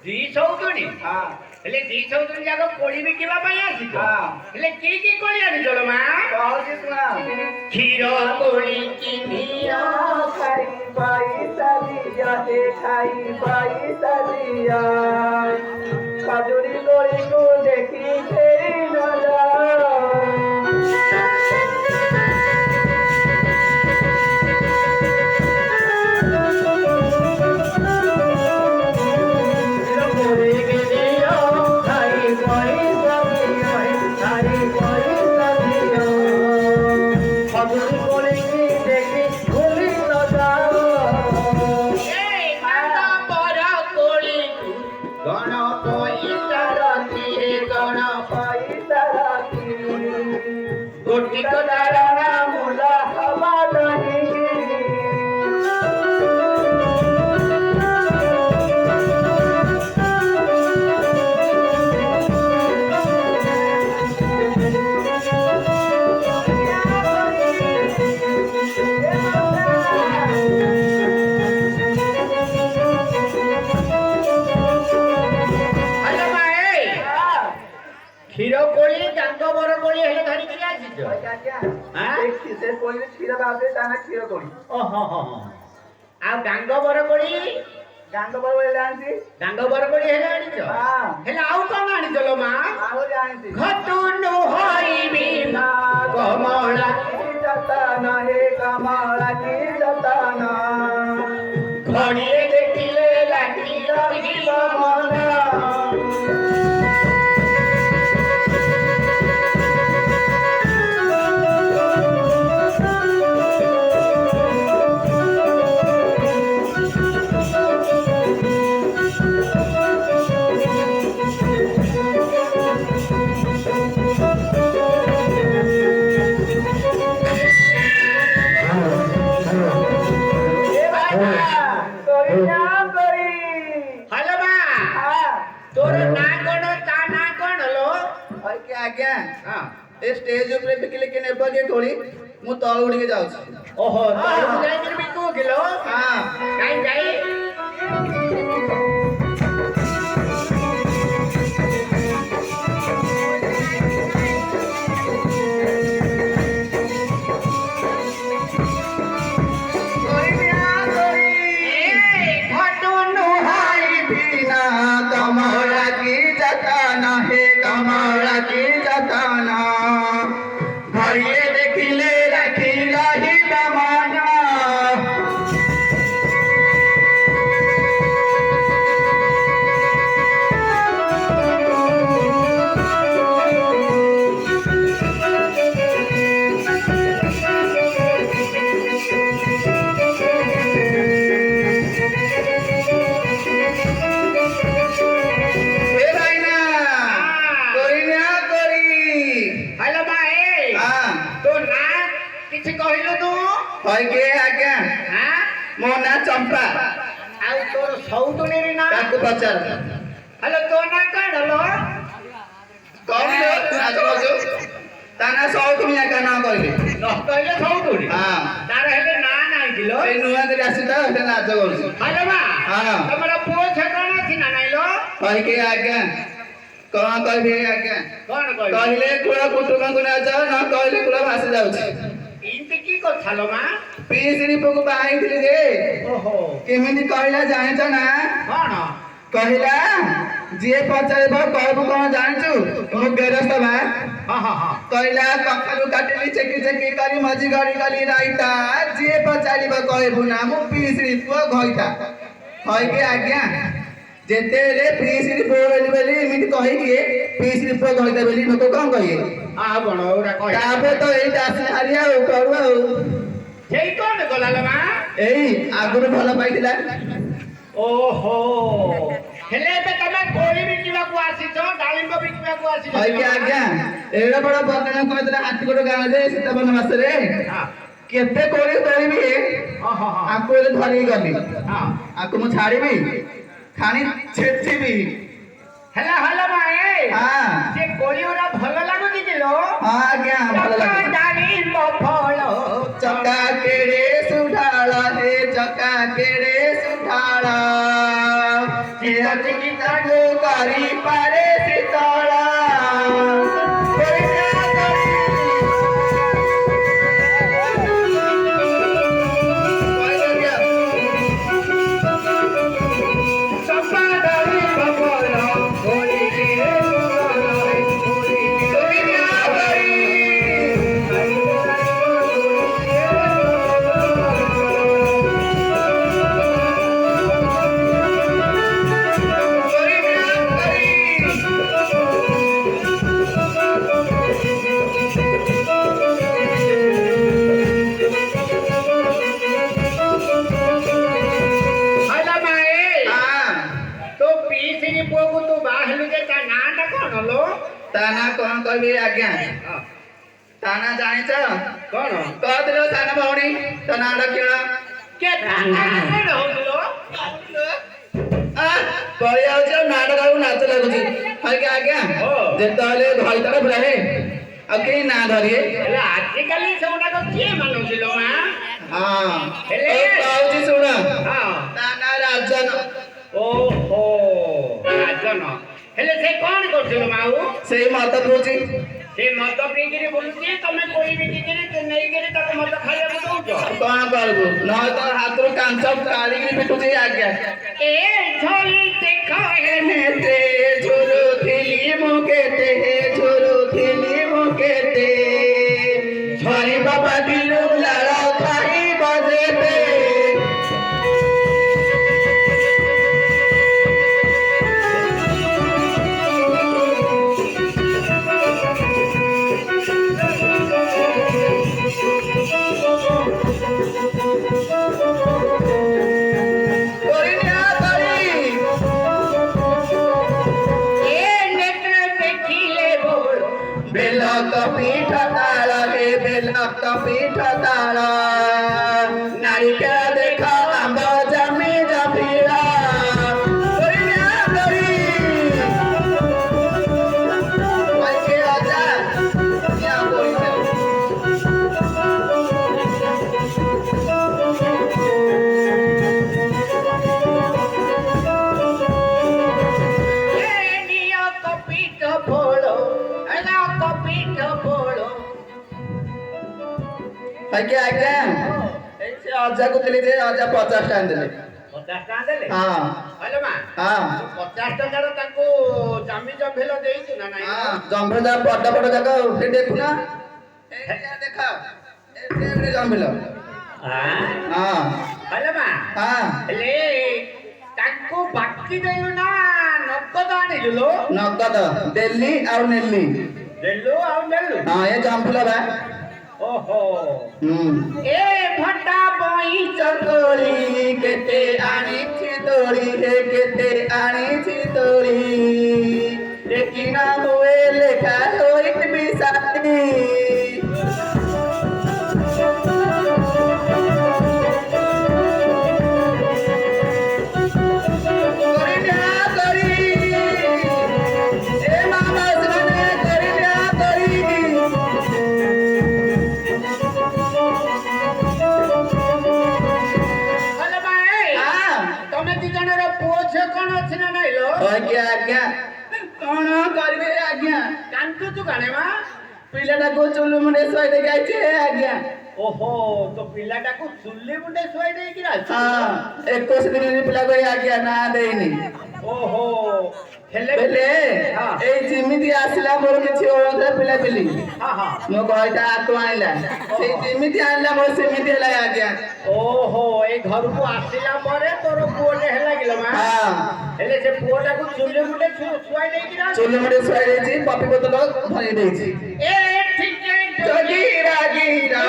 दी सौतुणी हां हेले दी सौतुणी जाको कोली बिकिबा पई आसी तो हां हेले की कोली आनी चलो मा कहूची सुना क्षीर कोली किनिया खाई पैसा दिया हे खाई पैसा दिया खजूरी कोली को देखी तेरी नजर क्षीर कोली गांग बर कोली हेले धरि के आसी जो हां एक से कोई क्षीर बाबे ताना क्षीर कोली ओहो हो आ गांग बर कोली गांग बर बोले आंती गांग बर कोली हेले आनी जो हां हेले आउ कोन आनी चलो मा आउ जानती घटुनु होइबी ना कमला की जतन हे कमला की जतन घड़िए देखिले लागी रहिबा मना स्टेज ऊपर बिकले के नेबा के कोली मु तळ उडी के जाउछ ओहो तळ जाई के बिकू किलो हां काई जाई चंपा आउ तोर सौतुनी रे ना काको पचार हेलो तो ना काढ लो कौन लो नाच बजो ताना सौतुनी का नाम कहले न कहले सौतुनी हां तार हेले ना नाही दिलो ए नुआ दे आसी त हे नाच करछ हेलो बा हां तमरा पुओ छकणा छी ना नाइलो कहि के आज्ञा कोन कहबे आज्ञा कोन कहले कहले कुळा कुटुंब को ना जाओ ना कहले कुळा भासी जाउछ इनते की को छालो मा पीसरी पुक बाई थिले जे ओहो केमिति कहला जाने छ ना कोन कहला जे पचाइबो कहबो कोन जानछु मु बेरस्त बा हां हां हां कहला कखलु काटली चेकी चेकी करी मजी गरी गली राइता जे पचाइबो कहबो ना मु पीसरी पुक घइता कहि के आज्ञा जेते रे पीसरी बोलली बोली एमिति कहि के पीसरी पुक घइता बोली नको कोन कहि आ बणौरा कहि ताबे तो एई दासी हरिया ओ करू जेई कोन गलाला मा एई आगुर भल पाइतिला ओहो हेले बे तमे कोली बिकिबा को आसी छ डालिंब बिकिबा को आसी छ आज्ञा आज्ञा एड़ा बड़ा बगना कहतला हाथीकोट गाँव जे सीताबन मास रे हां केते कोली तोरिबी हां हां हां आको ले धरी गली हां आको मु छाड़ीबी खानी छेचीबी हेला हेला माए हां से कोली ओरा भल लागो दिलो हां आज्ञा भल लागे डालिंब फल चका केड़े सुढाला हे चका केड़े सुढाला ଆଜିକି ତାକୁ କରିପାରେ ଶୀତଳ ताना कौन कहबे आज्ञा ताना जानिछ कौन कहदिलो ताना भौणी तो ना रखियो के ताना केन होलो आ कहि आउछ नाटक आउ नाच लागुची हाय के आज्ञा जेतले भइतर रहे अब के ना धरिए एला आजिकली सोना को के मानुछिलो मा हां हेले कहउची सुन हां ताना राजन ओहो राजन हेले से कौन करछिलो माऊ से मत पूछी से मत पीगिरी बोलुची तमे कोई भी किगिरी नहीं गिरी तक मत खाइया दउछ कौन करबो न तो हाथरो कांचप काली की पिटुची आज्ञा ए झोली देखो एने ते झुरु थिली मुकेते झुरु थिली मुकेते झरी बाबा दिलु लाड़ा खाई बजेते पीठ ताल हे बेलक पीठ ताल नारिकेल देखा आंब जमी जफिरा आज्ञा आज्ञा ऐसे आजा को दिले जे आजा 50 टाइम दिले 50 टाका देले हां हेलो मा हां 50 टाका रो ताको जमी जम्भेल देइछु ना नाही हां जम्भेल बड़ बड़ जगह उठे देखु ना ए देखा ए जम्भेल हां हां हेलो मा हां ले ताको बाकी देउ ना नगद आनिलु नगद दिल्ली और नेल्ली देलु और नेलु हां ये जम्भेल बा ओहो ए भट्टा बई चकोरी केते आनी छितोरी हे केते आनी छितोरी लेकिन हुए लेखा होइत बिसाती आज्ञा आज्ञा कौन करबे आज्ञा कांतु तू गाने मा पिलाटा को चुल्लू मुंडे सोई दे गाइछे आज्ञा ओहो तो पिलाटा को चुल्ली मुंडे सोई दे कि राज हां 21 दिन रे पिला को आज्ञा ना देनी ओहो हेले बेले ए जिमिति आसिला मोर किछि ओळा पिला पिली हां हां मो गइटा आतो आइला से जिमिति आइला मोर सेमिति हला आज्ञा ओहो ए घर को आसिला परे तोर पुओटे हेला गेलो मा हां हेले से पुओटा को चुल्ली मुंडे सोई दे कि राज चुल्ली मुंडे सोई देछि पपी बोतल धरि देछि ए ठीक है जगीरा गिरा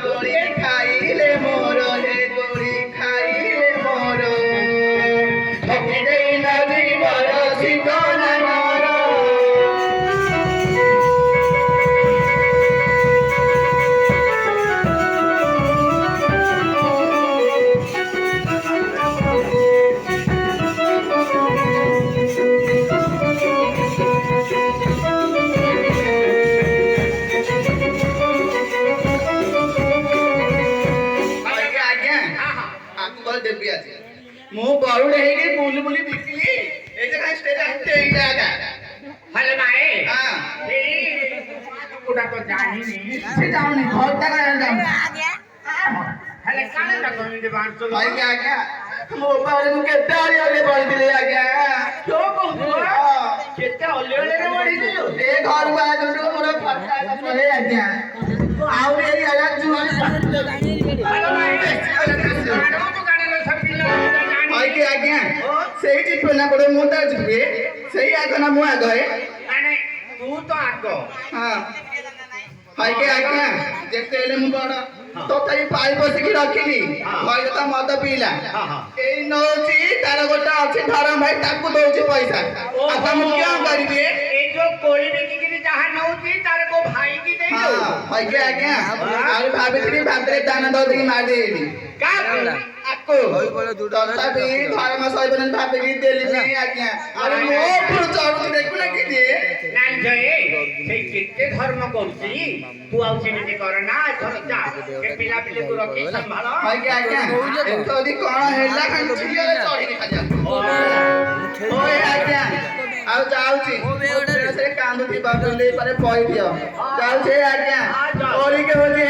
तोरी खाइले मोर हे गोरी खाइले मोर ठकी देई नदी बरसी कोना मोर देवी आज मु बरुड़ हेगे बुली बुली बिकली ए ଜାଣିନି ସେ ଯାଉନି ଘରଟା କାଇଁ ଯାଉନି ହେଲେ କାଳେ ନା କମିତି ବାଞ୍ଚ ଆଜ୍ଞା ଆଜ୍ଞା ମୋ ପାଖରେ ମୁଁ କେତେ ଅଳିଅଳି ପଡ଼ିଥିଲି ଆଜ୍ଞା କେତେ ଅଲିଅଳିରେ ବଢିଥିଲୁ ଏ ଘରକୁ ଆସନ୍ତୁ ମୋର ଫଟା ପଳେଇ ଆଜ୍ଞା ଆହୁରି ଏଇ ଆଜ୍ଞା ଜୁଆଳି ଆଜ୍ଞା ଆଜ୍ଞା ସେଇଠି ପେନା ପଡେ ମୁଁ ତ ଯିବି ସେଇ ଆଗ ନା ମୁଁ ଆଗ ତୁ ତ ଆଗ ହଁ ଆଜ୍ଞା ଆଜ୍ଞା ଯେତେ ହେଲେ ମୁଁ ବଡ ତଥାପି ପାଇ ବସିକି ରଖିଲି ଘରେ ତ ମଦ ପିଇଲା ଏଇ ନଉଛି ତାର ଗୋଟେ ଅଛି ଧରମ ଭାଇ ତାକୁ ଦଉଛି ପଇସା ଆଉ ମୁଁ କଣ କରିବି ଏଇ ଯୋଉ କୋଳି ବିକିକିରି ଯାହା ନଉଛି ତାର କୋଉ ଭାଇ କି ଦେଇ ଦଉ ଆଜ୍ଞା ଆଜ୍ଞା ଆଉ ଭାବିଥିଲି ଭାତରେ ଦାନା ଦଉଥିଲି ମାରିଦେଇଲି ଆକୁ ତଥାପି ଧରମ ସହିବନି ଭାବିକି ଦେଲିନି ଆଜ୍ଞା ଆରେ ମୋ ଉପରୁ ଚଢୁଛି ଦେଖୁନା କି ଯେ ନାଇଁ ସେଇ କେତେ ଧର୍ମ କରୁଛି ତୁ ଆଉ ସେମିତି କର ନା ଏଥର ଯା ଏ ପିଲାପିଲିକୁ ରଖି ସମ୍ଭାଳ ଆଜ୍ଞା ଆଜ୍ଞା ଏଥର କଣ ହେଲା ଖାଲି ଝିଅରେ ଚଢିକି ଖାଲି ଓଏ ଆଜ୍ଞା ଆଉ ଯାଉଛି ସେ କାନ୍ଦୁଥିବା ବୋଲି ପରେ କହିଦିଅ ଯାଉଛି ଆଜ୍ଞା ଓଳିକେ ହଉଛି